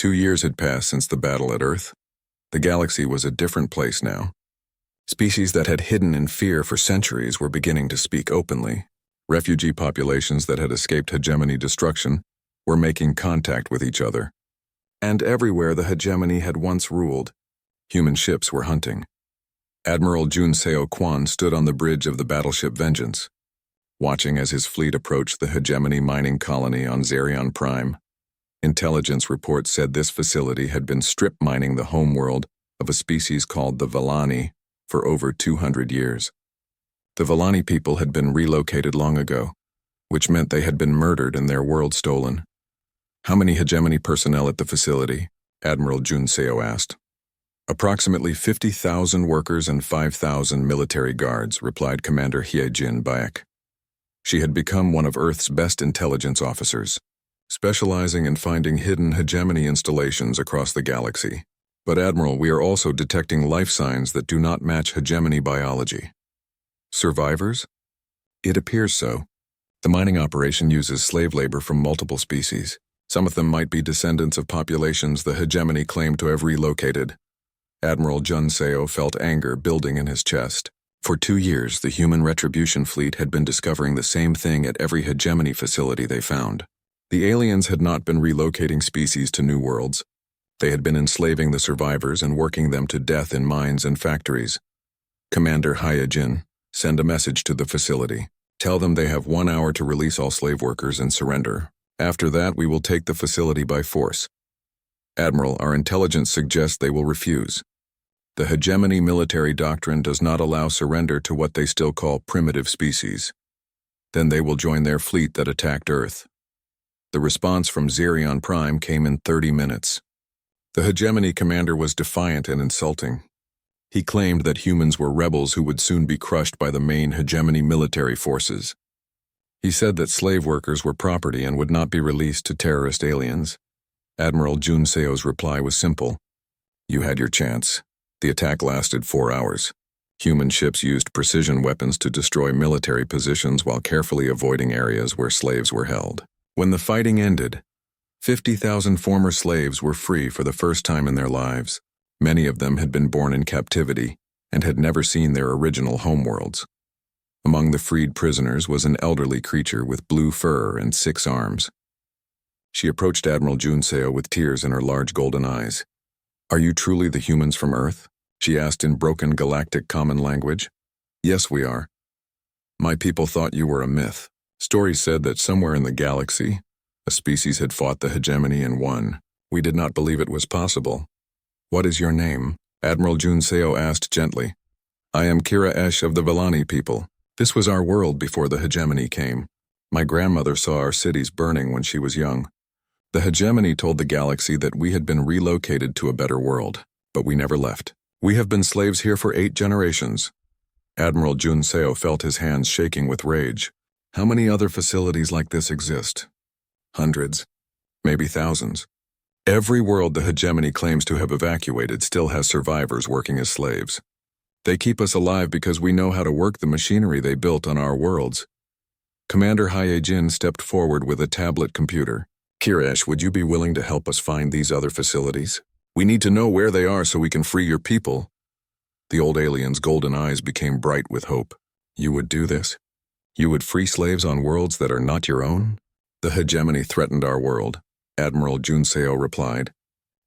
2 years had passed since the battle at Earth. The galaxy was a different place now. Species that had hidden in fear for centuries were beginning to speak openly. Refugee populations that had escaped hegemony destruction were making contact with each other. And everywhere the hegemony had once ruled, human ships were hunting. Admiral Junseo Kwan stood on the bridge of the battleship Vengeance, watching as his fleet approached the hegemony mining colony on SciFiPrime. Intelligence reports said this facility had been strip mining the homeworld of a species called the Vellani for over 200 years. The Vellani people had been relocated long ago, which meant they had been murdered and their world stolen. How many hegemony personnel at the facility? Admiral Junseo asked. Approximately 50,000 workers and 5,000 military guards, replied Commander Hyejin Baek. She had become one of Earth's best intelligence officers, specializing in finding hidden hegemony installations across the galaxy. But Admiral, we are also detecting life signs that do not match hegemony biology. Survivors? It appears so. The mining operation uses slave labor from multiple species. Some of them might be descendants of populations the hegemony claimed to have relocated. Admiral Junseo felt anger building in his chest. For 2 years, the human retribution fleet had been discovering the same thing at every hegemony facility they found. The aliens had not been relocating species to new worlds. They had been enslaving the survivors and working them to death in mines and factories. Commander Hyejin, send a message to the facility. Tell them they have 1 hour to release all slave workers and surrender. After that, we will take the facility by force. Admiral, our intelligence suggests they will refuse. The hegemony military doctrine does not allow surrender to what they still call primitive species. Then they will join their fleet that attacked Earth. The response from SciFiPrime came in 30 minutes. The hegemony commander was defiant and insulting. He claimed that humans were rebels who would soon be crushed by the main hegemony military forces. He said that slave workers were property and would not be released to terrorist aliens. Admiral Junseo's reply was simple. You had your chance. The attack lasted 4 hours. Human ships used precision weapons to destroy military positions while carefully avoiding areas where slaves were held. When the fighting ended, 50,000 former slaves were free for the first time in their lives. Many of them had been born in captivity and had never seen their original homeworlds. Among the freed prisoners was an elderly creature with blue fur and 6 arms. She approached Admiral Junseo with tears in her large golden eyes. Are you truly the humans from Earth? She asked in broken galactic common language. Yes, we are. My people thought you were a myth. Stories said that somewhere in the galaxy, a species had fought the hegemony and won. We did not believe it was possible. What is your name? Admiral Junseo asked gently. I am Kira Esh of the Vellani people. This was our world before the hegemony came. My grandmother saw our cities burning when she was young. The hegemony told the galaxy that we had been relocated to a better world, but we never left. We have been slaves here for 8 generations. Admiral Junseo felt his hands shaking with rage. How many other facilities like this exist? Hundreds, maybe thousands. Every world the hegemony claims to have evacuated still has survivors working as slaves. They keep us alive because we know how to work the machinery they built on our worlds. Commander Hyejin stepped forward with a tablet computer. Kirash, would you be willing to help us find these other facilities? We need to know where they are so we can free your people. The old alien's golden eyes became bright with hope. You would do this? You would free slaves on worlds that are not your own? The hegemony threatened our world, Admiral Junseo replied.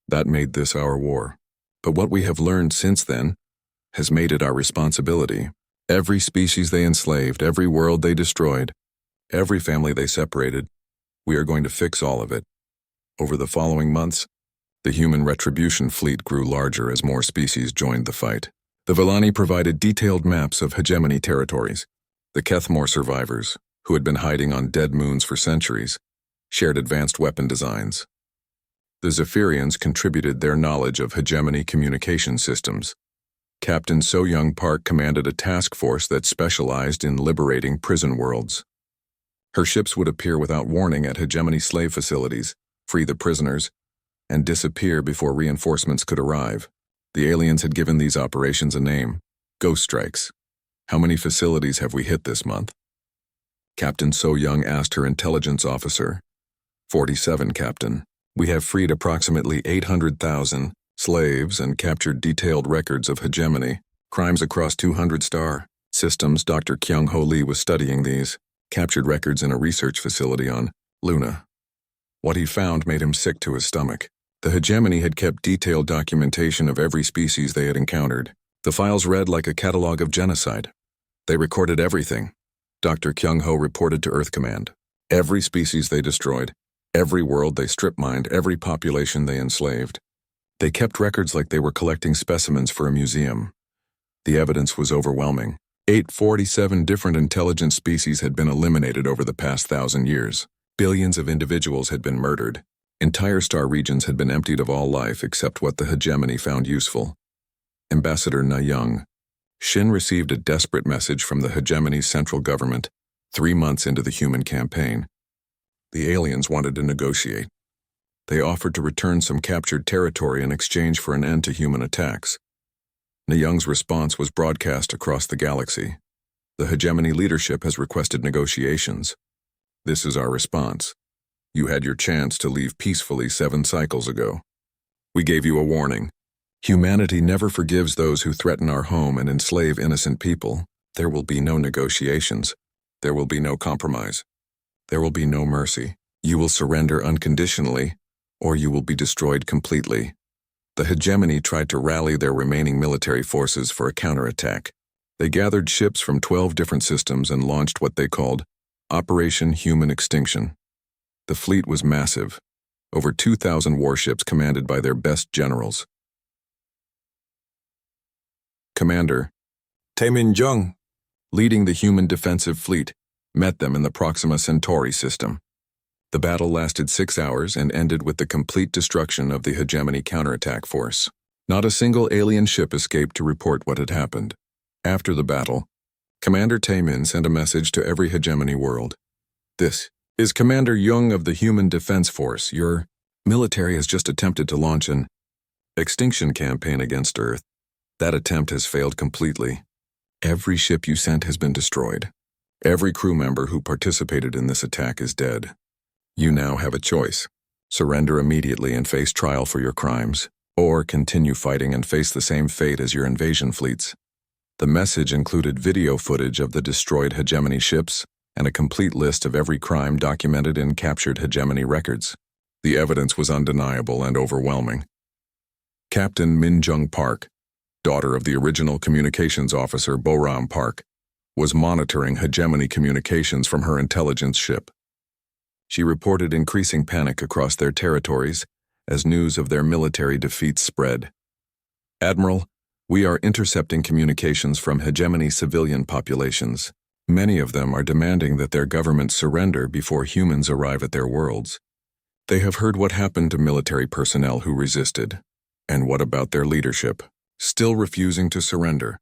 That made this our war. But what we have learned since then has made it our responsibility. Every species they enslaved, every world they destroyed, every family they separated, we are going to fix all of it. Over the following months, the human retribution fleet grew larger as more species joined the fight. The Vellani provided detailed maps of hegemony territories. The Kethmore survivors, who had been hiding on dead moons for centuries, shared advanced weapon designs. The Zephyrians contributed their knowledge of hegemony communication systems. Captain So-Young Park commanded a task force that specialized in liberating prison worlds. Her ships would appear without warning at hegemony slave facilities, free the prisoners, and disappear before reinforcements could arrive. The aliens had given these operations a name: Ghost Strikes. How many facilities have we hit this month? Captain So-Young asked her intelligence officer. 47, Captain. We have freed approximately 800,000 slaves and captured detailed records of hegemony, crimes across 200-star systems. Dr. Kyung-Ho Lee was studying these, captured records in a research facility on Luna. What he found made him sick to his stomach. The hegemony had kept detailed documentation of every species they had encountered. The files read like a catalog of genocide. They recorded everything. Dr. Kyung-Ho reported to Earth Command. Every species they destroyed, every world they strip-mined, every population they enslaved. They kept records like they were collecting specimens for a museum. The evidence was overwhelming. 847 different intelligent species had been eliminated over the past 1,000 years. Billions of individuals had been murdered. Entire star regions had been emptied of all life except what the hegemony found useful. Ambassador Na Young. Shin received a desperate message from the hegemony's central government 3 months into the human campaign. The aliens wanted to negotiate. They offered to return some captured territory in exchange for an end to human attacks. Na Young's response was broadcast across the galaxy. The hegemony leadership has requested negotiations. This is our response. You had your chance to leave peacefully 7 cycles ago. We gave you a warning. Humanity never forgives those who threaten our home and enslave innocent people. There will be no negotiations. There will be no compromise. There will be no mercy. You will surrender unconditionally, or you will be destroyed completely. The hegemony tried to rally their remaining military forces for a counterattack. They gathered ships from 12 different systems and launched what they called Operation Human Extinction. The fleet was massive, over 2,000 warships commanded by their best generals. Commander Taemin Jung, leading the human defensive fleet, met them in the Proxima Centauri system. The battle lasted 6 hours and ended with the complete destruction of the hegemony counterattack force. Not a single alien ship escaped to report what had happened. After the battle, Commander Taemin sent a message to every hegemony world. This is Commander Jung of the Human Defense Force. Your military has just attempted to launch an extinction campaign against Earth. That attempt has failed completely. Every ship you sent has been destroyed. Every crew member who participated in this attack is dead. You now have a choice. Surrender immediately and face trial for your crimes, or continue fighting and face the same fate as your invasion fleets. The message included video footage of the destroyed hegemony ships and a complete list of every crime documented in captured hegemony records. The evidence was undeniable and overwhelming. Captain Min Jung Park, daughter of the original communications officer Boram Park, was monitoring hegemony communications from her intelligence ship. She reported increasing panic across their territories as news of their military defeats spread. Admiral, we are intercepting communications from hegemony civilian populations. Many of them are demanding that their government surrender before humans arrive at their worlds. They have heard what happened to military personnel who resisted. And what about their leadership? Still refusing to surrender.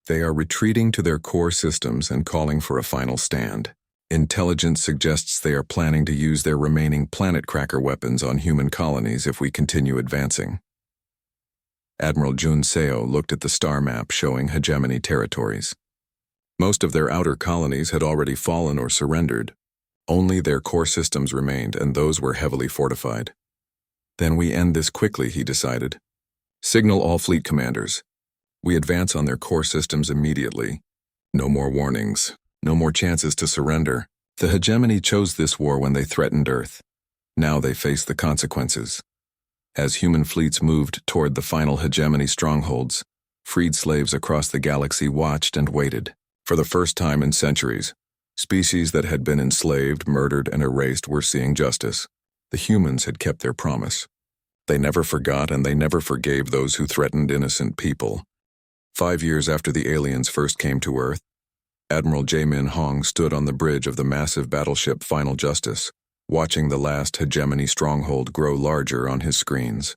They are retreating to their core systems and calling for a final stand. Intelligence suggests they are planning to use their remaining planet cracker weapons on human colonies if we continue advancing. Admiral Jun Seo looked at the star map showing hegemony territories. Most of their outer colonies had already fallen or surrendered. Only their core systems remained, and those were heavily fortified. Then we end this quickly, he decided. Signal all fleet commanders. We advance on their core systems immediately. No more warnings. No more chances to surrender. The hegemony chose this war when they threatened Earth. Now they face the consequences. As human fleets moved toward the final hegemony strongholds, freed slaves across the galaxy watched and waited. For the first time in centuries, species that had been enslaved, murdered, and erased were seeing justice. The humans had kept their promise. They never forgot and they never forgave those who threatened innocent people. 5 years after the aliens first came to Earth, Admiral Jae-min Hong stood on the bridge of the massive battleship Final Justice, watching the last hegemony stronghold grow larger on his screens.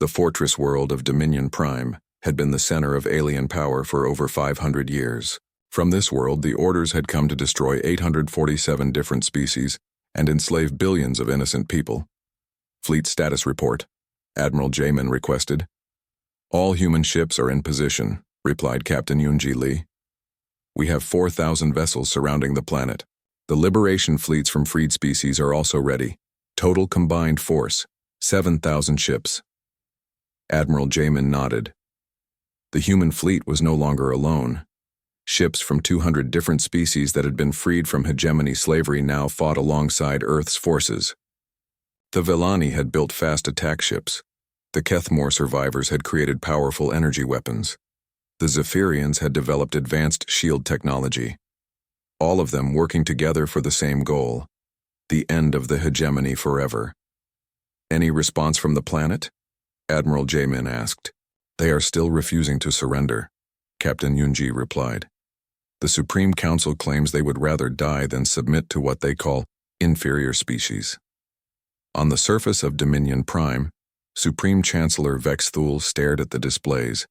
The fortress world of Dominion Prime had been the center of alien power for over 500 years. From this world, the orders had come to destroy 847 different species and enslave billions of innocent people. Fleet status report, Admiral Jae-min requested. All human ships are in position, replied Captain Yoonji Lee. We have 4,000 vessels surrounding the planet. The liberation fleets from freed species are also ready. Total combined force, 7,000 ships. Admiral Jamin nodded. The human fleet was no longer alone. Ships from 200 different species that had been freed from hegemony slavery now fought alongside Earth's forces. The Villani had built fast attack ships. The Kethmore survivors had created powerful energy weapons. The Zephyrians had developed advanced shield technology. All of them working together for the same goal: the end of the hegemony forever. Any response from the planet? Admiral Jamin asked. They are still refusing to surrender, Captain Yunji replied. The Supreme Council claims they would rather die than submit to what they call inferior species. On the surface of Dominion Prime, Supreme Chancellor Vexthul stared at the displays,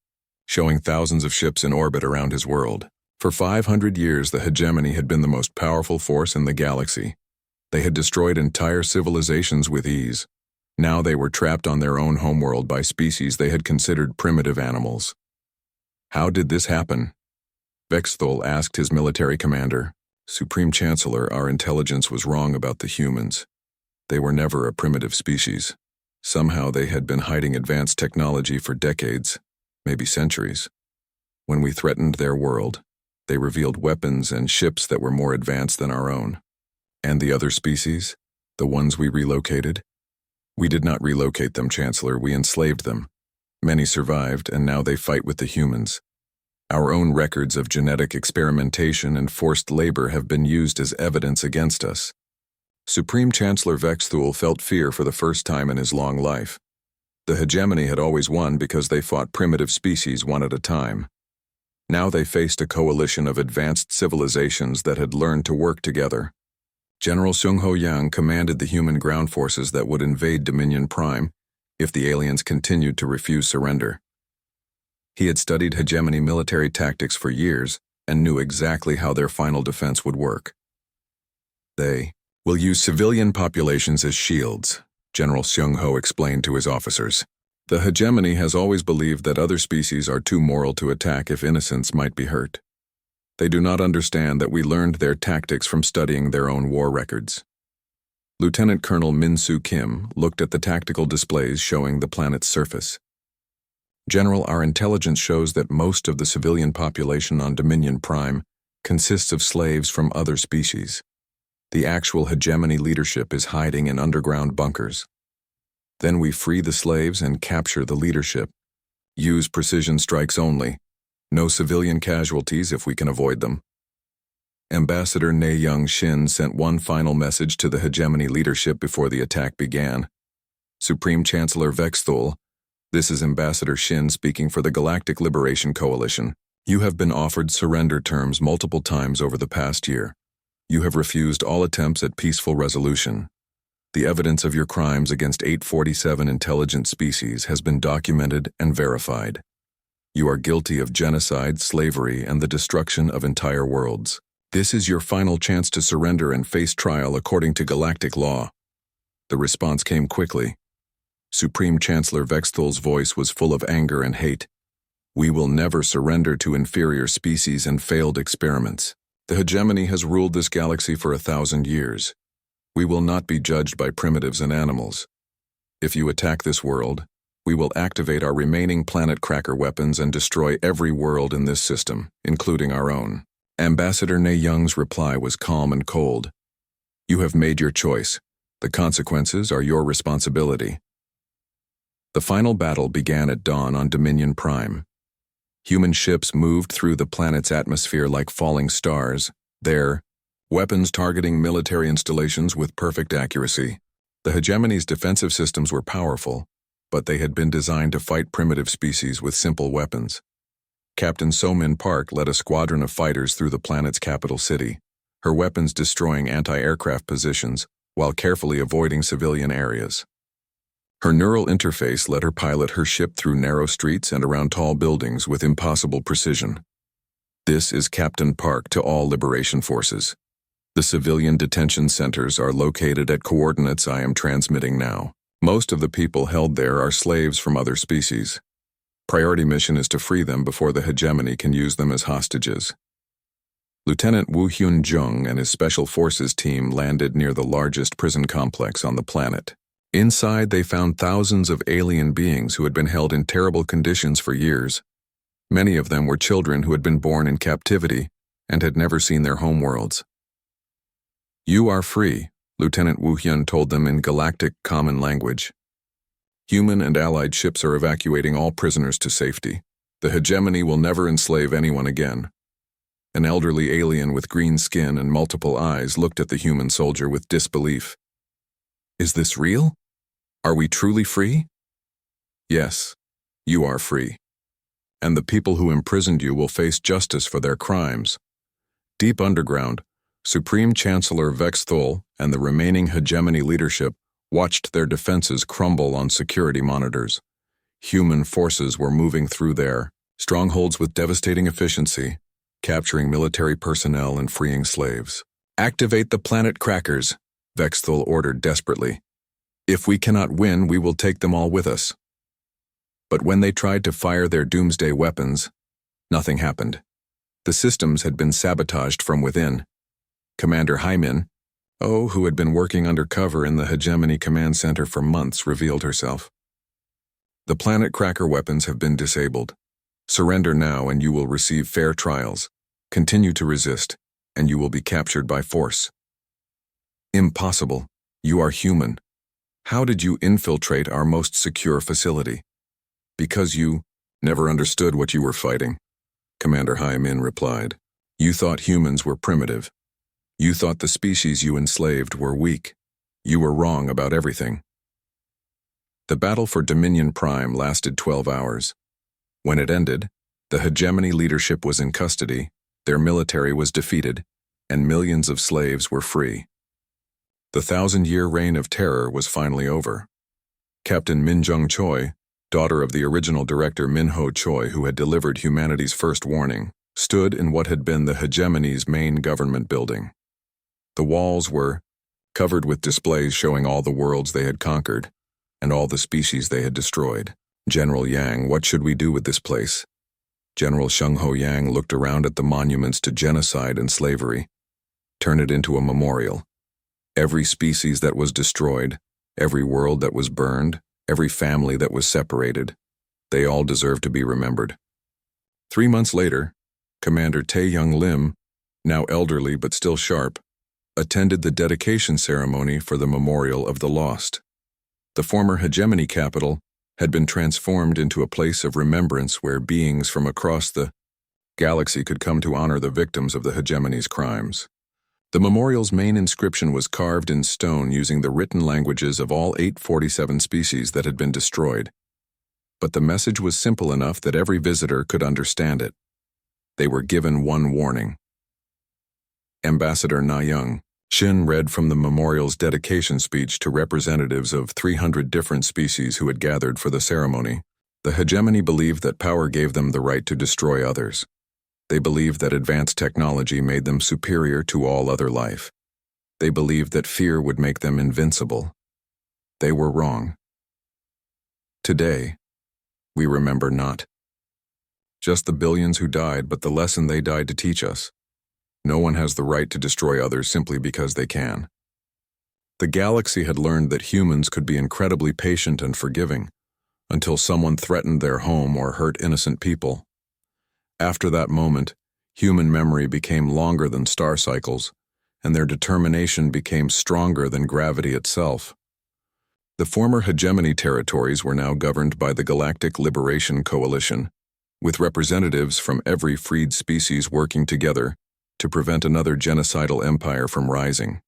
showing thousands of ships in orbit around his world. For 500 years, the hegemony had been the most powerful force in the galaxy. They had destroyed entire civilizations with ease. Now they were trapped on their own homeworld by species they had considered primitive animals. How did this happen? Vexthul asked his military commander. Supreme Chancellor, our intelligence was wrong about the humans. They were never a primitive species. Somehow they had been hiding advanced technology for decades, maybe centuries. When we threatened their world, they revealed weapons and ships that were more advanced than our own. And the other species? The ones we relocated? We did not relocate them, Chancellor. We enslaved them. Many survived, and now they fight with the humans. Our own records of genetic experimentation and forced labor have been used as evidence against us. Supreme Chancellor Vexthul felt fear for the first time in his long life. The hegemony had always won because they fought primitive species one at a time. Now they faced a coalition of advanced civilizations that had learned to work together. General Sung Ho Yang commanded the human ground forces that would invade Dominion Prime if the aliens continued to refuse surrender. He had studied hegemony military tactics for years and knew exactly how their final defense would work. They will use civilian populations as shields, General Sung Ho explained to his officers. The hegemony has always believed that other species are too moral to attack if innocents might be hurt. They do not understand that we learned their tactics from studying their own war records. Lieutenant Colonel Min-Soo Kim looked at the tactical displays showing the planet's surface. General, our intelligence shows that most of the civilian population on Dominion Prime consists of slaves from other species. The actual hegemony leadership is hiding in underground bunkers. Then we free the slaves and capture the leadership. Use precision strikes only. No civilian casualties if we can avoid them. Ambassador Ne Young Shin sent one final message to the hegemony leadership before the attack began. Supreme Chancellor Vexthul, this is Ambassador Shin speaking for the Galactic Liberation Coalition. You have been offered surrender terms multiple times over the past year. You have refused all attempts at peaceful resolution. The evidence of your crimes against 847 intelligent species has been documented and verified. You are guilty of genocide, slavery, and the destruction of entire worlds. This is your final chance to surrender and face trial according to galactic law. The response came quickly. Supreme Chancellor Vexthul's voice was full of anger and hate. We will never surrender to inferior species and failed experiments. The hegemony has ruled this galaxy for 1,000 years. We will not be judged by primitives and animals. If you attack this world, we will activate our remaining planet cracker weapons and destroy every world in this system, including our own. Ambassador Ne Young's reply was calm and cold. You have made your choice. The consequences are your responsibility. The final battle began at dawn on Dominion Prime. Human ships moved through the planet's atmosphere like falling stars, their weapons targeting military installations with perfect accuracy. The hegemony's defensive systems were powerful, but they had been designed to fight primitive species with simple weapons. Captain So-Min Park led a squadron of fighters through the planet's capital city, her weapons destroying anti-aircraft positions while carefully avoiding civilian areas. Her neural interface let her pilot her ship through narrow streets and around tall buildings with impossible precision. This is Captain Park to all liberation forces. The civilian detention centers are located at coordinates I am transmitting now. Most of the people held there are slaves from other species. Priority mission is to free them before the hegemony can use them as hostages. Lieutenant Wu Hyun Jung and his special forces team landed near the largest prison complex on the planet. Inside, they found thousands of alien beings who had been held in terrible conditions for years. Many of them were children who had been born in captivity and had never seen their homeworlds. "You are free," Lieutenant Wu Hyun told them in Galactic Common Language. "Human and allied ships are evacuating all prisoners to safety. The hegemony will never enslave anyone again." An elderly alien with green skin and multiple eyes looked at the human soldier with disbelief. "Is this real? Are we truly free?" "Yes, you are free. And the people who imprisoned you will face justice for their crimes." Deep underground, Supreme Chancellor Vexthol and the remaining hegemony leadership watched their defenses crumble on security monitors. Human forces were moving through their strongholds with devastating efficiency, capturing military personnel and freeing slaves. "Activate the planet crackers," Vexthol ordered desperately. "If we cannot win, we will take them all with us." But when they tried to fire their doomsday weapons, nothing happened. The systems had been sabotaged from within. Commander Hymin, who had been working undercover in the Hegemony Command Center for months, revealed herself. "The planet cracker weapons have been disabled. Surrender now and you will receive fair trials. Continue to resist, and you will be captured by force." "Impossible. You are human. How did you infiltrate our most secure facility?" "Because you never understood what you were fighting," Commander Hymin replied. "You thought humans were primitive. You thought the species you enslaved were weak. You were wrong about everything." The battle for Dominion Prime lasted 12 hours. When it ended, the hegemony leadership was in custody, their military was defeated, and millions of slaves were free. The 1,000-year reign of terror was finally over. Captain Min Jung Choi, daughter of the original director Min Ho Choi, who had delivered humanity's first warning, stood in what had been the hegemony's main government building. The walls were covered with displays showing all the worlds they had conquered and all the species they had destroyed. "General Yang, what should we do with this place?" General Sheng Ho Yang looked around at the monuments to genocide and slavery. "Turn it into a memorial. Every species that was destroyed, every world that was burned, every family that was separated, they all deserve to be remembered." 3 months later, Commander Tae Young Lim, now elderly but still sharp, attended the dedication ceremony for the Memorial of the Lost. The former hegemony capital had been transformed into a place of remembrance where beings from across the galaxy could come to honor the victims of the hegemony's crimes. The memorial's main inscription was carved in stone using the written languages of all 847 species that had been destroyed. But the message was simple enough that every visitor could understand it. They were given one warning. Ambassador Na Young Shin read from the memorial's dedication speech to representatives of 300 different species who had gathered for the ceremony. The hegemony believed that power gave them the right to destroy others. They believed that advanced technology made them superior to all other life. They believed that fear would make them invincible. They were wrong. Today, we remember not just the billions who died, but the lesson they died to teach us. No one has the right to destroy others simply because they can. The galaxy had learned that humans could be incredibly patient and forgiving until someone threatened their home or hurt innocent people. After that moment, human memory became longer than star cycles, and their determination became stronger than gravity itself. The former hegemony territories were now governed by the Galactic Liberation Coalition, with representatives from every freed species working together to prevent another genocidal empire from rising.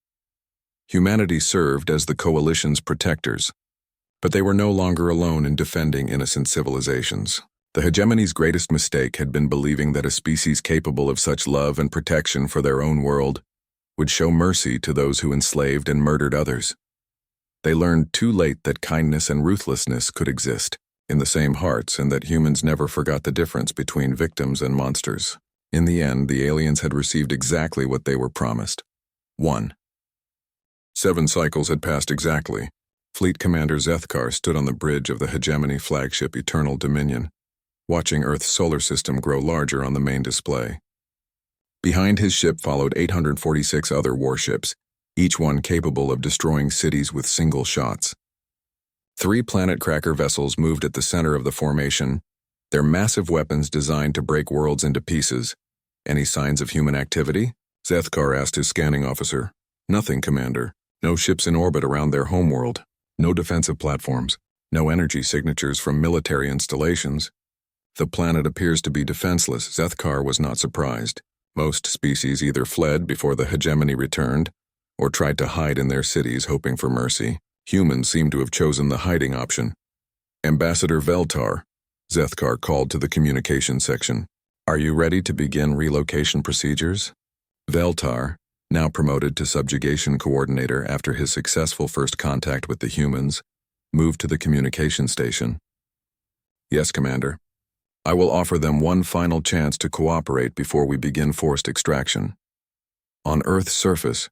Humanity served as the coalition's protectors, but they were no longer alone in defending innocent civilizations. The hegemony's greatest mistake had been believing that a species capable of such love and protection for their own world would show mercy to those who enslaved and murdered others. They learned too late that kindness and ruthlessness could exist in the same hearts and that humans never forgot the difference between victims and monsters. In the end, the aliens had received exactly what they were promised. 1. 7 cycles had passed exactly. Fleet Commander Zethkar stood on the bridge of the hegemony flagship Eternal Dominion, watching Earth's solar system grow larger on the main display. Behind his ship followed 846 other warships, each one capable of destroying cities with single shots. 3 planet cracker vessels moved at the center of the formation, their massive weapons designed to break worlds into pieces. Any signs of human activity? Zethkar asked his scanning officer. Nothing, Commander. No ships in orbit around their homeworld. No defensive platforms. No energy signatures from military installations. The planet appears to be defenseless. Zethkar was not surprised. Most species either fled before the hegemony returned, or tried to hide in their cities hoping for mercy. Humans seem to have chosen the hiding option. Ambassador Veltar, Zethkar called to the communication section. Are you ready to begin relocation procedures? Veltar, now promoted to subjugation coordinator after his successful first contact with the humans, moved to the communication station. Yes, Commander. I will offer them one final chance to cooperate before we begin forced extraction. On Earth's surface,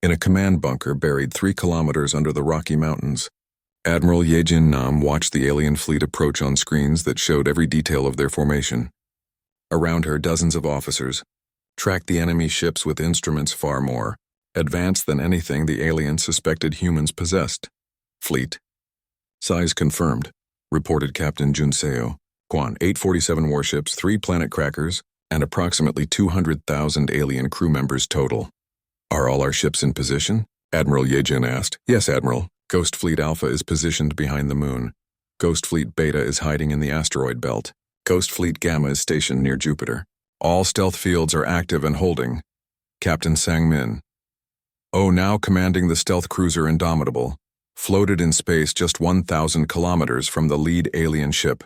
in a command bunker buried 3 kilometers under the Rocky Mountains, Admiral Yejin Nam watched the alien fleet approach on screens that showed every detail of their formation. Around her, dozens of officers tracked the enemy ships with instruments far more advanced than anything the aliens suspected humans possessed. Fleet. Size confirmed, reported Captain Junseo. Quan, 847 warships, 3 planet crackers, and approximately 200,000 alien crew members total. Are all our ships in position? Admiral Yejin asked. Yes, Admiral. Ghost Fleet Alpha is positioned behind the moon. Ghost Fleet Beta is hiding in the asteroid belt. Ghost Fleet Gamma is stationed near Jupiter. All stealth fields are active and holding. Captain Sang-min. Oh, now commanding the stealth cruiser Indomitable, floated in space just 1,000 kilometers from the lead alien ship.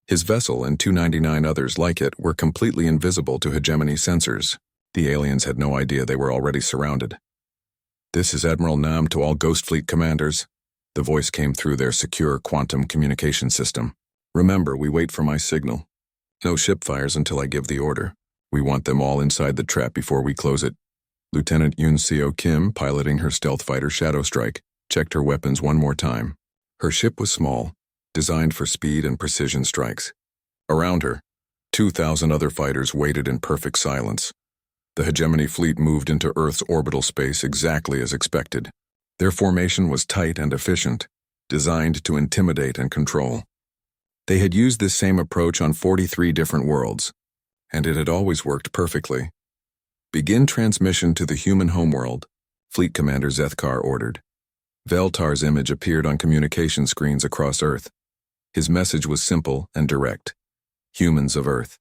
His vessel and 299 others like it were completely invisible to hegemony sensors. The aliens had no idea they were already surrounded. This is Admiral Nam to all Ghost Fleet commanders. The voice came through their secure quantum communication system. Remember, we wait for my signal. No ship fires until I give the order. We want them all inside the trap before we close it. Lieutenant Yoon Seo Kim, piloting her stealth fighter Shadow Strike, checked her weapons one more time. Her ship was small, designed for speed and precision strikes. Around her, 2,000 other fighters waited in perfect silence. The hegemony fleet moved into Earth's orbital space exactly as expected. Their formation was tight and efficient, designed to intimidate and control. They had used this same approach on 43 different worlds, and it had always worked perfectly. Begin transmission to the human homeworld, Fleet Commander Zethkar ordered. Veltar's image appeared on communication screens across Earth. His message was simple and direct. Humans of Earth,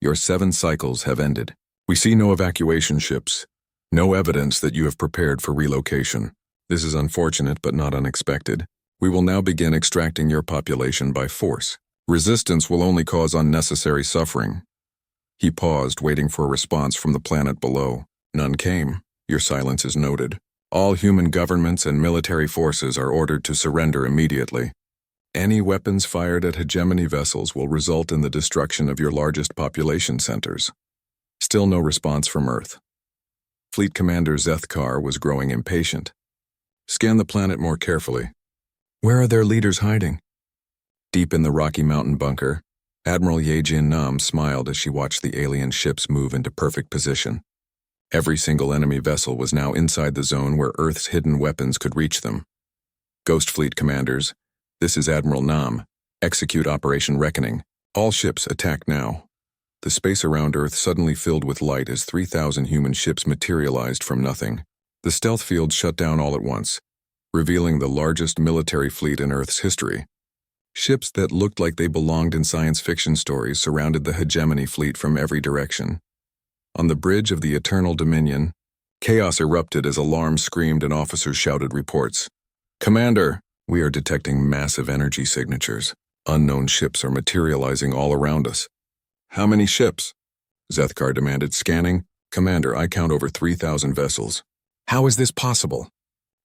your 7 cycles have ended. We see no evacuation ships, no evidence that you have prepared for relocation. This is unfortunate but not unexpected. We will now begin extracting your population by force. Resistance will only cause unnecessary suffering. He paused, waiting for a response from the planet below. None came. Your silence is noted. All human governments and military forces are ordered to surrender immediately. Any weapons fired at hegemony vessels will result in the destruction of your largest population centers. Still no response from Earth. Fleet Commander Zethkar was growing impatient. Scan the planet more carefully. Where are their leaders hiding? Deep in the Rocky Mountain bunker, Admiral Yejin Nam smiled as she watched the alien ships move into perfect position. Every single enemy vessel was now inside the zone where Earth's hidden weapons could reach them. Ghost Fleet commanders, this is Admiral Nam. Execute Operation Reckoning. All ships attack now. The space around Earth suddenly filled with light as 3,000 human ships materialized from nothing. The stealth field shut down all at once, revealing the largest military fleet in Earth's history. Ships that looked like they belonged in science fiction stories surrounded the hegemony fleet from every direction. On the bridge of the Eternal Dominion, chaos erupted as alarms screamed and officers shouted reports. Commander, we are detecting massive energy signatures. Unknown ships are materializing all around us. How many ships? Zethkar demanded, scanning. Commander, I count over 3,000 vessels. How is this possible?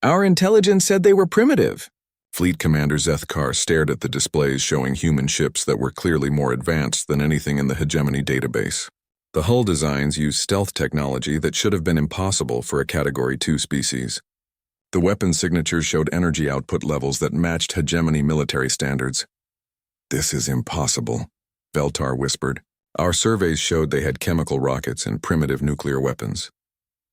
Our intelligence said they were primitive. Fleet Commander Zethkar stared at the displays showing human ships that were clearly more advanced than anything in the hegemony database. The hull designs used stealth technology that should have been impossible for a Category 2 species. The weapon signatures showed energy output levels that matched hegemony military standards. This is impossible, Veltar whispered. Our surveys showed they had chemical rockets and primitive nuclear weapons.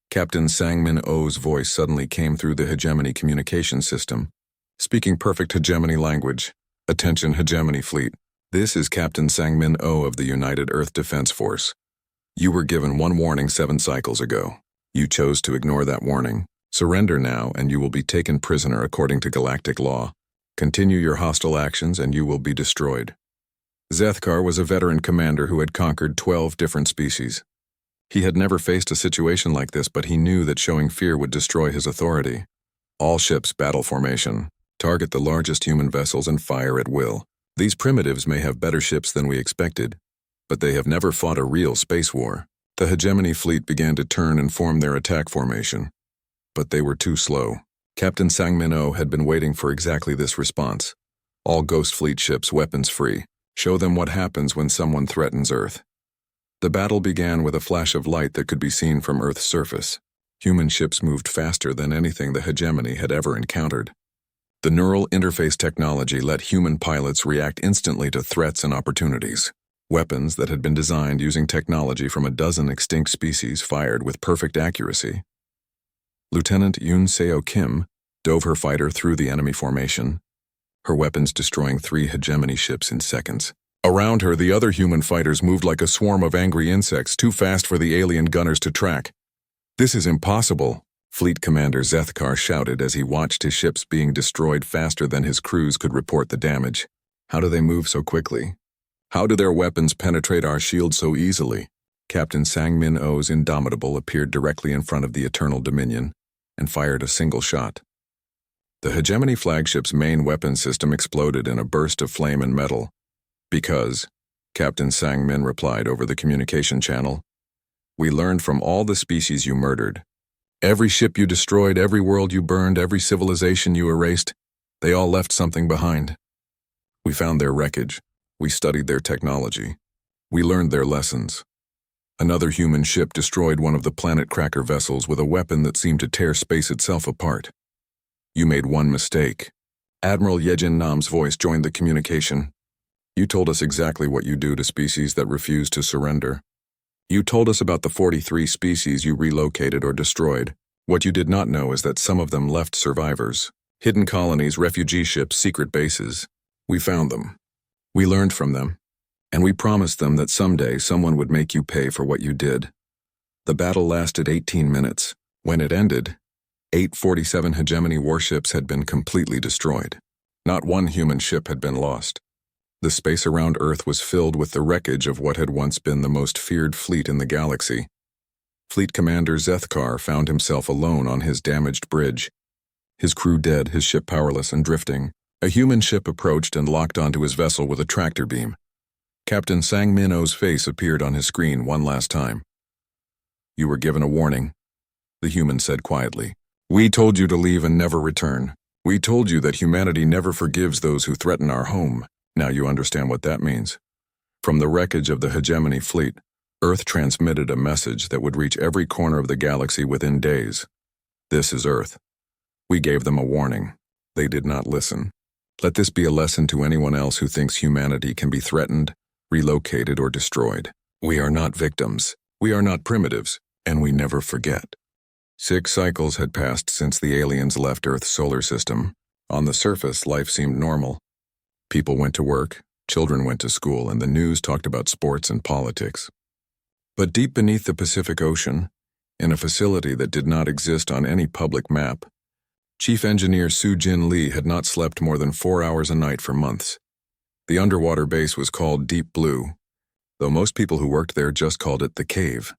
Captain Sang-min Oh's voice suddenly came through the hegemony communication system. speaking perfect hegemony language. Attention hegemony fleet. This is Captain Sang-Min Oh of the United Earth Defense Force. You were given one warning 7 cycles ago. You chose to ignore that warning. Surrender now and you will be taken prisoner according to galactic law. Continue your hostile actions and you will be destroyed. Zethkar was a veteran commander who had conquered 12 different species. He had never faced a situation like this, but he knew that showing fear would destroy his authority. All ships battle formation. Target the largest human vessels and fire at will. These primitives may have better ships than we expected, but they have never fought a real space war. The hegemony fleet began to turn and form their attack formation. But they were too slow. Captain Sang-Min Oh had been waiting for exactly this response. All Ghost Fleet ships weapons free. Show them what happens when someone threatens Earth. The battle began with a flash of light that could be seen from Earth's surface. Human ships moved faster than anything the hegemony had ever encountered. The neural interface technology let human pilots react instantly to threats and opportunities. Weapons that had been designed using technology from a dozen extinct species fired with perfect accuracy. Lieutenant Yoon Seo Kim dove her fighter through the enemy formation, her weapons destroying 3 hegemony ships in seconds. Around her, the other human fighters moved like a swarm of angry insects, too fast for the alien gunners to track. "This is impossible," Fleet Commander Zethkar shouted as he watched his ships being destroyed faster than his crews could report the damage. "How do they move so quickly? How do their weapons penetrate our shields so easily?" Captain Sang-Min Oh's Indomitable appeared directly in front of the Eternal Dominion and fired a single shot. The hegemony flagship's main weapon system exploded in a burst of flame and metal. "Because," Captain Sang-Min replied over the communication channel, "we learned from all the species you murdered. Every ship you destroyed, every world you burned, every civilization you erased, they all left something behind. We found their wreckage. We studied their technology. We learned their lessons. Another human ship destroyed one of the Planet Cracker vessels with a weapon that seemed to tear space itself apart. You made one mistake." Admiral Yejin Nam's voice joined the communication. "You told us exactly what you do to species that refuse to surrender. You told us about the 43 species you relocated or destroyed. What you did not know is that some of them left survivors. Hidden colonies, refugee ships, secret bases. We found them. We learned from them. And we promised them that someday someone would make you pay for what you did." The battle lasted 18 minutes. When it ended, 847 hegemony warships had been completely destroyed. Not one human ship had been lost. The space around Earth was filled with the wreckage of what had once been the most feared fleet in the galaxy. Fleet Commander Zethkar found himself alone on his damaged bridge. His crew dead, his ship powerless and drifting. A human ship approached and locked onto his vessel with a tractor beam. Captain Sang-Min Oh's face appeared on his screen one last time. "You were given a warning," the human said quietly. "We told you to leave and never return. We told you that humanity never forgives those who threaten our home. Now you understand what that means." From the wreckage of the hegemony fleet, Earth transmitted a message that would reach every corner of the galaxy within days. "This is Earth. We gave them a warning. They did not listen. Let this be a lesson to anyone else who thinks humanity can be threatened, relocated, or destroyed. We are not victims. We are not primitives, and we never forget." 6 cycles had passed since the aliens left Earth's solar system. On the surface, life seemed normal. People went to work, children went to school, and the news talked about sports and politics. But deep beneath the Pacific Ocean, in a facility that did not exist on any public map, Chief Engineer Soo-Jin Lee had not slept more than 4 hours a night for months. The underwater base was called Deep Blue, though most people who worked there just called it the Cave.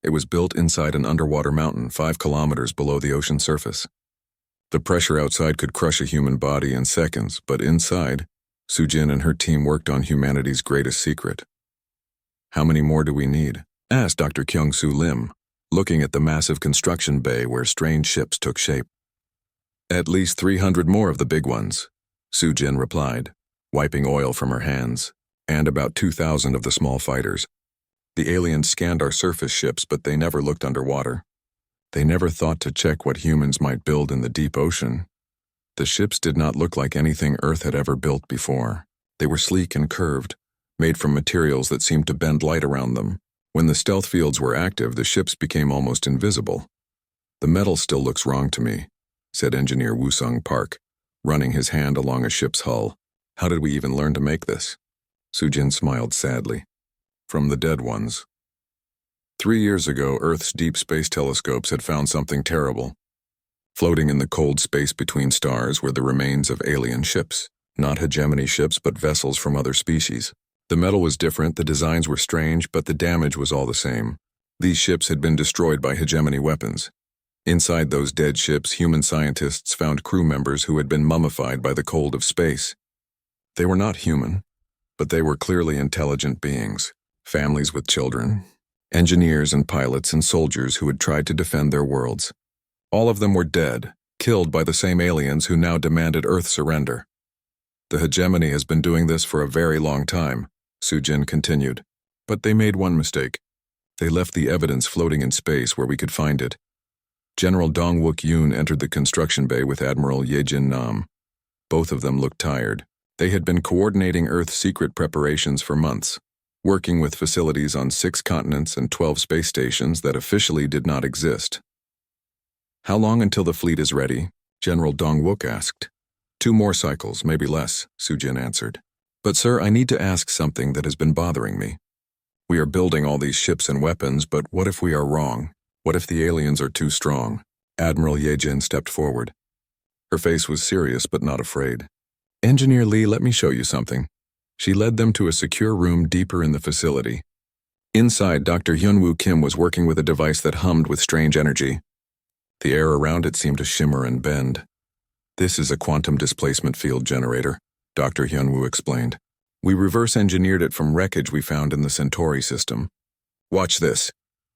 It was built inside an underwater mountain 5 kilometers below the ocean surface. The pressure outside could crush a human body in seconds, but inside, Soo-Jin and her team worked on humanity's greatest secret. "How many more do we need?" asked Dr. Kyung-Soo Lim, looking at the massive construction bay where strange ships took shape. "At least 300 more of the big ones," Soo-Jin replied, wiping oil from her hands, "and about 2,000 of the small fighters. The aliens scanned our surface ships, but they never looked underwater. They never thought to check what humans might build in the deep ocean. The ships did not look like anything Earth had ever built before. They were sleek and curved, made from materials that seemed to bend light around them. When the stealth fields were active, the ships became almost invisible. The metal still looks wrong to me," said Engineer Woo-Sung Park, running his hand along a ship's hull. How did we even learn to make this? Sujin smiled sadly. From the dead ones. 3 years ago, Earth's deep space telescopes had found something terrible. Floating in the cold space between stars were the remains of alien ships. Not hegemony ships, but vessels from other species. The metal was different, the designs were strange, but the damage was all the same. These ships had been destroyed by hegemony weapons. Inside those dead ships, human scientists found crew members who had been mummified by the cold of space. They were not human, but they were clearly intelligent beings, families with children, engineers and pilots and soldiers who had tried to defend their worlds. All of them were dead, killed by the same aliens who now demanded Earth surrender. The hegemony has been doing this for a very long time, Sujin continued. But they made one mistake. They left the evidence floating in space where we could find it. General Dongwook Yoon entered the construction bay with Admiral Yejin Nam. Both of them looked tired. They had been coordinating Earth's secret preparations for months, working with facilities on 6 continents and 12 space stations that officially did not exist. How long until the fleet is ready? General Dongwook asked. 2 more cycles, maybe less, Sujin answered. But sir, I need to ask something that has been bothering me. We are building all these ships and weapons, but what if we are wrong? What if the aliens are too strong? Admiral Yejin stepped forward. Her face was serious but not afraid. Engineer Lee, let me show you something. She led them to a secure room deeper in the facility. Inside, Dr. Hyunwoo Kim was working with a device that hummed with strange energy. The air around it seemed to shimmer and bend. This is a quantum displacement field generator, Dr. Hyunwoo explained. We reverse engineered it from wreckage we found in the Centauri system. Watch this.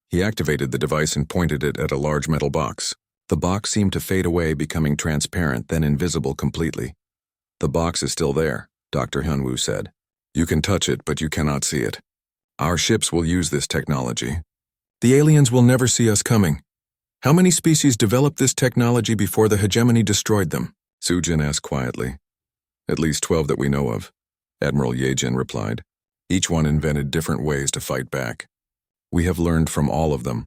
He activated the device and pointed it at a large metal box. The box seemed to fade away, becoming transparent, then invisible completely. The box is still there, Dr. Hyunwoo said. You can touch it, but you cannot see it. Our ships will use this technology. The aliens will never see us coming. How many species developed this technology before the hegemony destroyed them? Sujin asked quietly. At least 12 that we know of, Admiral Yejin replied. Each one invented different ways to fight back. We have learned from all of them.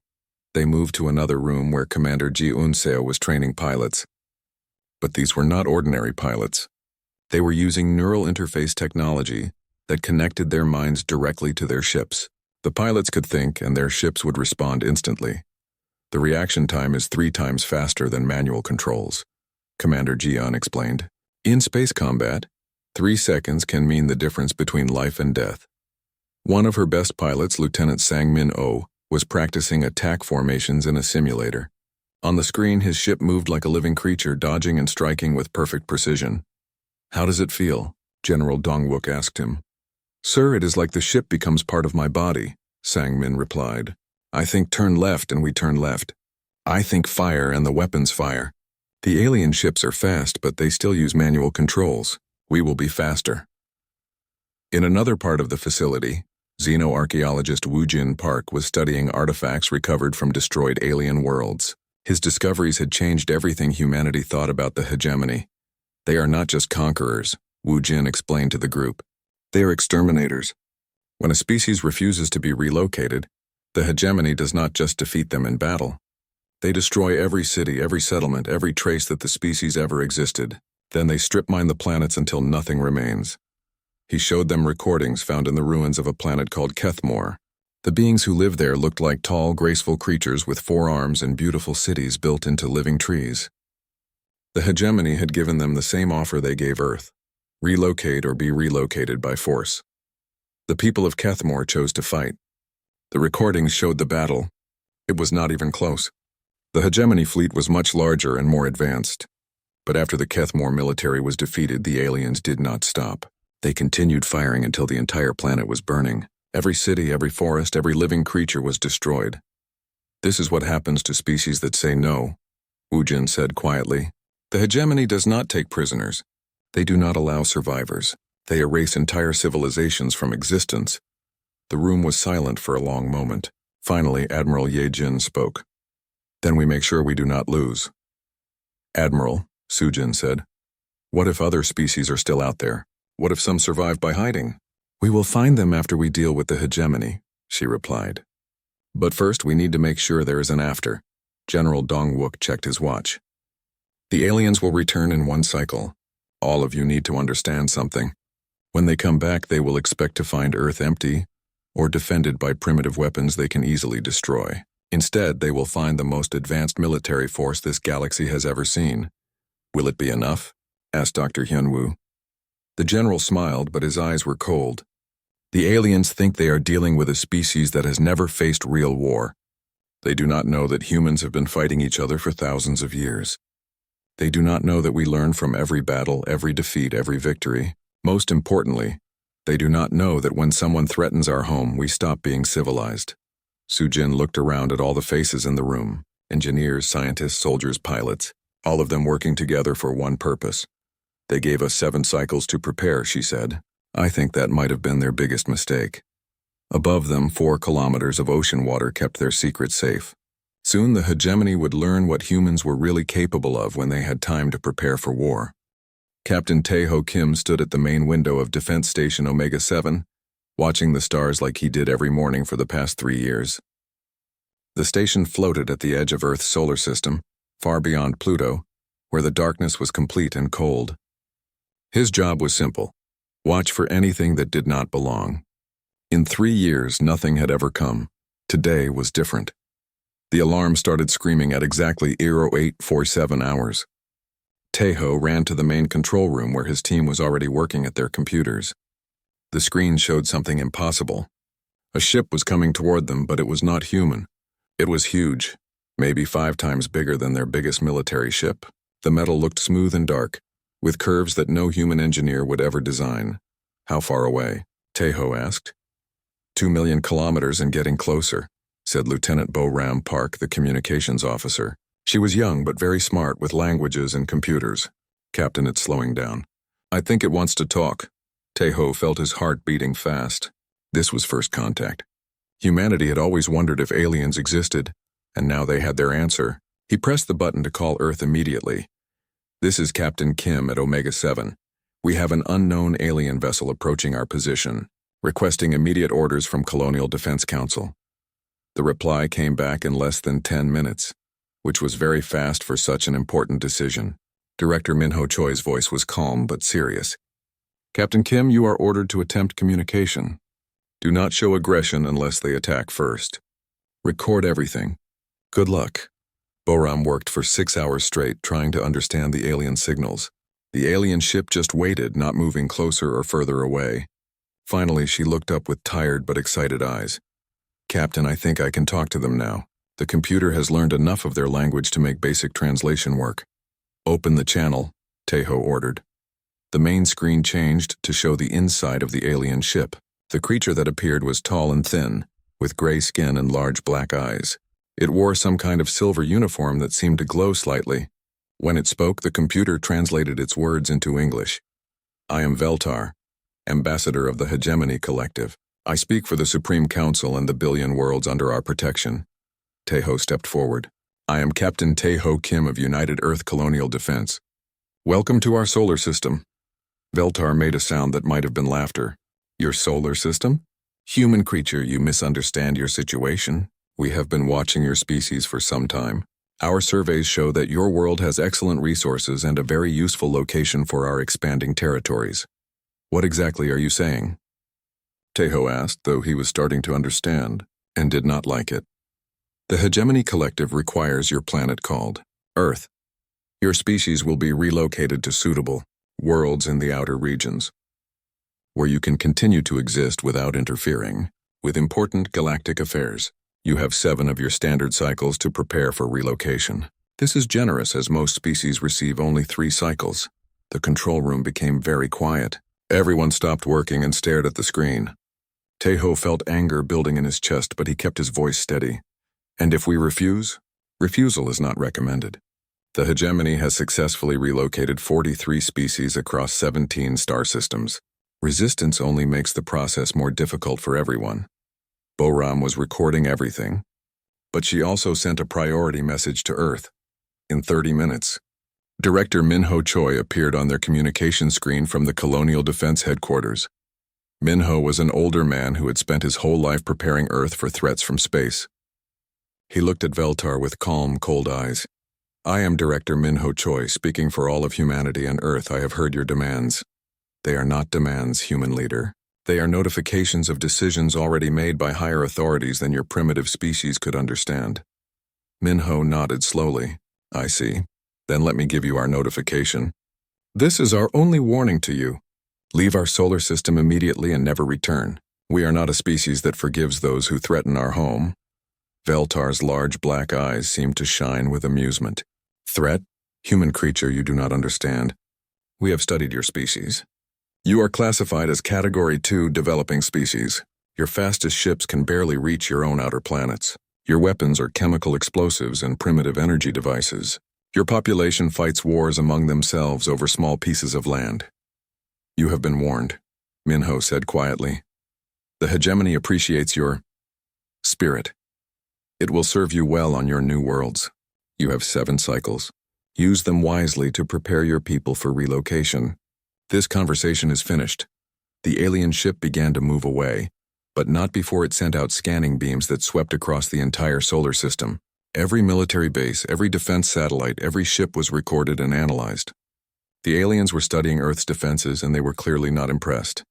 They moved to another room where Commander Ji Unseo was training pilots. But these were not ordinary pilots. They were using neural interface technology that connected their minds directly to their ships. The pilots could think, and their ships would respond instantly. The reaction time is 3 times faster than manual controls, Commander Jian explained. In space combat, 3 seconds can mean the difference between life and death. One of her best pilots, Lieutenant Sang-min Oh, was practicing attack formations in a simulator. On the screen, his ship moved like a living creature, dodging and striking with perfect precision. How does it feel? General Dongwook asked him. Sir, it is like the ship becomes part of my body, Sang-min replied. I think turn left and we turn left. I think fire and the weapons fire. The alien ships are fast, but they still use manual controls. We will be faster. In another part of the facility, xenoarchaeologist Woo Jin Park was studying artifacts recovered from destroyed alien worlds. His discoveries had changed everything humanity thought about the hegemony. They are not just conquerors, Woo Jin explained to the group. They are exterminators. When a species refuses to be relocated, the hegemony does not just defeat them in battle. They destroy every city, every settlement, every trace that the species ever existed. Then they strip mine the planets until nothing remains. He showed them recordings found in the ruins of a planet called Kethmore. The beings who lived there looked like tall, graceful creatures with 4 arms and beautiful cities built into living trees. The hegemony had given them the same offer they gave Earth: relocate or be relocated by force. The people of Kethmore chose to fight. The recordings showed the battle. It was not even close. The hegemony fleet was much larger and more advanced. But after the Kethmore military was defeated, the aliens did not stop. They continued firing until the entire planet was burning. Every city, every forest, every living creature was destroyed. This is what happens to species that say no, Woo Jin said quietly. The hegemony does not take prisoners. They do not allow survivors. They erase entire civilizations from existence. The room was silent for a long moment. Finally, Admiral Yejin spoke. Then we make sure we do not lose. Admiral, Sujin said, what if other species are still out there? What if some survive by hiding? We will find them after we deal with the hegemony, she replied. But first we need to make sure there is an after. General Dongwook checked his watch. The aliens will return in 1 cycle. All of you need to understand something. When they come back, they will expect to find Earth empty or defended by primitive weapons they can easily destroy. Instead, they will find the most advanced military force this galaxy has ever seen. Will it be enough? Asked Dr. Hyunwoo. The general smiled, but his eyes were cold. The aliens think they are dealing with a species that has never faced real war. They do not know that humans have been fighting each other for thousands of years. They do not know that we learn from every battle, every defeat, every victory. Most importantly, they do not know that when someone threatens our home, we stop being civilized. Sujin looked around at all the faces in the room, engineers, scientists, soldiers, pilots, all of them working together for one purpose. They gave us 7 cycles to prepare, she said. I think that might have been their biggest mistake. Above them, 4 kilometers of ocean water kept their secret safe. Soon the hegemony would learn what humans were really capable of when they had time to prepare for war. Captain Tae-ho Kim stood at the main window of Defense Station Omega 7, watching the stars like he did every morning for the past 3 years. The station floated at the edge of Earth's solar system, far beyond Pluto, where the darkness was complete and cold. His job was simple: watch for anything that did not belong. In 3 years, nothing had ever come. Today was different. The alarm started screaming at exactly 0847 hours. Tae-ho ran to the main control room where his team was already working at their computers. The screen showed something impossible. A ship was coming toward them, but it was not human. It was huge, maybe 5 times bigger than their biggest military ship. The metal looked smooth and dark, with curves that no human engineer would ever design. How far away? Tae-ho asked. 2 million kilometers and getting closer, said Lieutenant Bo-Ram Park, the communications officer. She was young but very smart with languages and computers. Captain, it's slowing down. I think it wants to talk. Tae-ho felt his heart beating fast. This was first contact. Humanity had always wondered if aliens existed, and now they had their answer. He pressed the button to call Earth immediately. This is Captain Kim at Omega 7. We have an unknown alien vessel approaching our position, requesting immediate orders from Colonial Defense Council. The reply came back in less than 10 minutes, which was very fast for such an important decision. Director Min-ho Choi's voice was calm but serious. Captain Kim, you are ordered to attempt communication. Do not show aggression unless they attack first. Record everything. Good luck. Bo-Ram worked for 6 hours straight trying to understand the alien signals. The alien ship just waited, not moving closer or further away. Finally, she looked up with tired but excited eyes. Captain, I think I can talk to them now. The computer has learned enough of their language to make basic translation work. Open the channel, Tae-ho ordered. The main screen changed to show the inside of the alien ship. The creature that appeared was tall and thin, with gray skin and large black eyes. It wore some kind of silver uniform that seemed to glow slightly. When it spoke, the computer translated its words into English. I am Veltar, ambassador of the Hegemony Collective. I speak for the Supreme Council and the billion worlds under our protection. Tae-ho stepped forward. I am Captain Tae-ho Kim of United Earth Colonial Defense. Welcome to our solar system. Veltar made a sound that might have been laughter. Your solar system? Human creature, you misunderstand your situation. We have been watching your species for some time. Our surveys show that your world has excellent resources and a very useful location for our expanding territories. What exactly are you saying? Tae-ho asked, though he was starting to understand, and did not like it. The Hegemony Collective requires your planet called Earth. Your species will be relocated to suitable worlds in the outer regions, where you can continue to exist without interfering with important galactic affairs. You have 7 of your standard cycles to prepare for relocation. This is generous as most species receive only 3 cycles. The control room became very quiet. Everyone stopped working and stared at the screen. Tae-ho felt anger building in his chest, but he kept his voice steady. And if we refuse? Refusal is not recommended. The hegemony has successfully relocated 43 species across 17 star systems. Resistance only makes the process more difficult for everyone. Bo-Ram was recording everything, but she also sent a priority message to Earth. In 30 minutes, Director Min-ho Choi appeared on their communication screen from the Colonial Defense Headquarters. Min-ho was an older man who had spent his whole life preparing Earth for threats from space. He looked at Veltar with calm, cold eyes. I am Director Minho Choi, speaking for all of humanity and Earth. I have heard your demands. They are not demands, human leader. They are notifications of decisions already made by higher authorities than your primitive species could understand. Minho nodded slowly. I see. Then let me give you our notification. This is our only warning to you. Leave our solar system immediately and never return. We are not a species that forgives those who threaten our home. Veltar's large black eyes seemed to shine with amusement. Threat? Human creature you do not understand. We have studied your species. You are classified as Category 2 developing species. Your fastest ships can barely reach your own outer planets. Your weapons are chemical explosives and primitive energy devices. Your population fights wars among themselves over small pieces of land. You have been warned, Minho said quietly. The hegemony appreciates your spirit. It will serve you well on your new worlds. You have 7 cycles. Use them wisely to prepare your people for relocation. This conversation is finished. The alien ship began to move away, but not before it sent out scanning beams that swept across the entire solar system. Every military base, every defense satellite, every ship was recorded and analyzed. The aliens were studying Earth's defenses, and they were clearly not impressed.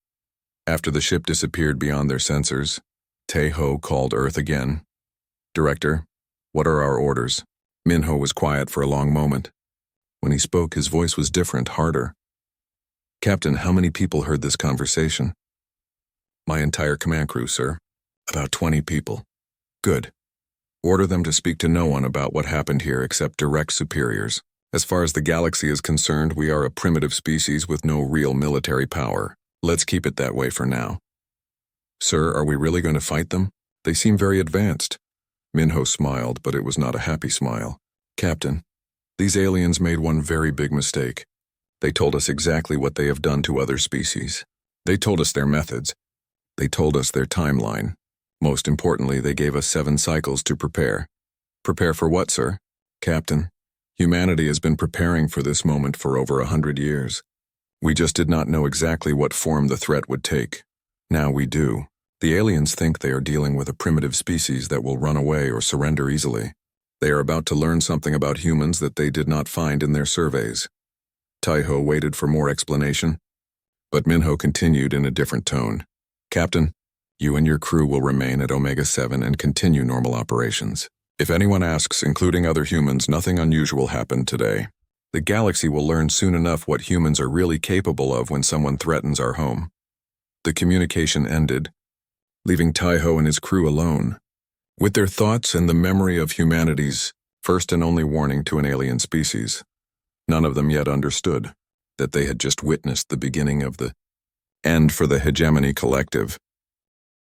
After the ship disappeared beyond their sensors, Tae-ho called Earth again. Director, what are our orders? Minho was quiet for a long moment. When he spoke, his voice was different, harder. Captain, how many people heard this conversation? My entire command crew, sir. About 20 people. Good. Order them to speak to no one about what happened here except direct superiors. As far as the galaxy is concerned, we are a primitive species with no real military power. Let's keep it that way for now. Sir, are we really going to fight them? They seem very advanced. Minho smiled, but it was not a happy smile. Captain, these aliens made one very big mistake. They told us exactly what they have done to other species. They told us their methods. They told us their timeline. Most importantly, they gave us 7 cycles to prepare. Prepare for what, sir? Captain, humanity has been preparing for this moment for over 100 years. We just did not know exactly what form the threat would take. Now we do. The aliens think they are dealing with a primitive species that will run away or surrender easily. They are about to learn something about humans that they did not find in their surveys. Tae-ho waited for more explanation, but Minho continued in a different tone. Captain, you and your crew will remain at Omega-7 and continue normal operations. If anyone asks, including other humans, nothing unusual happened today. The galaxy will learn soon enough what humans are really capable of when someone threatens our home. The communication ended, leaving Tae-ho and his crew alone, with their thoughts and the memory of humanity's first and only warning to an alien species. None of them yet understood that they had just witnessed the beginning of the end for the Hegemony Collective.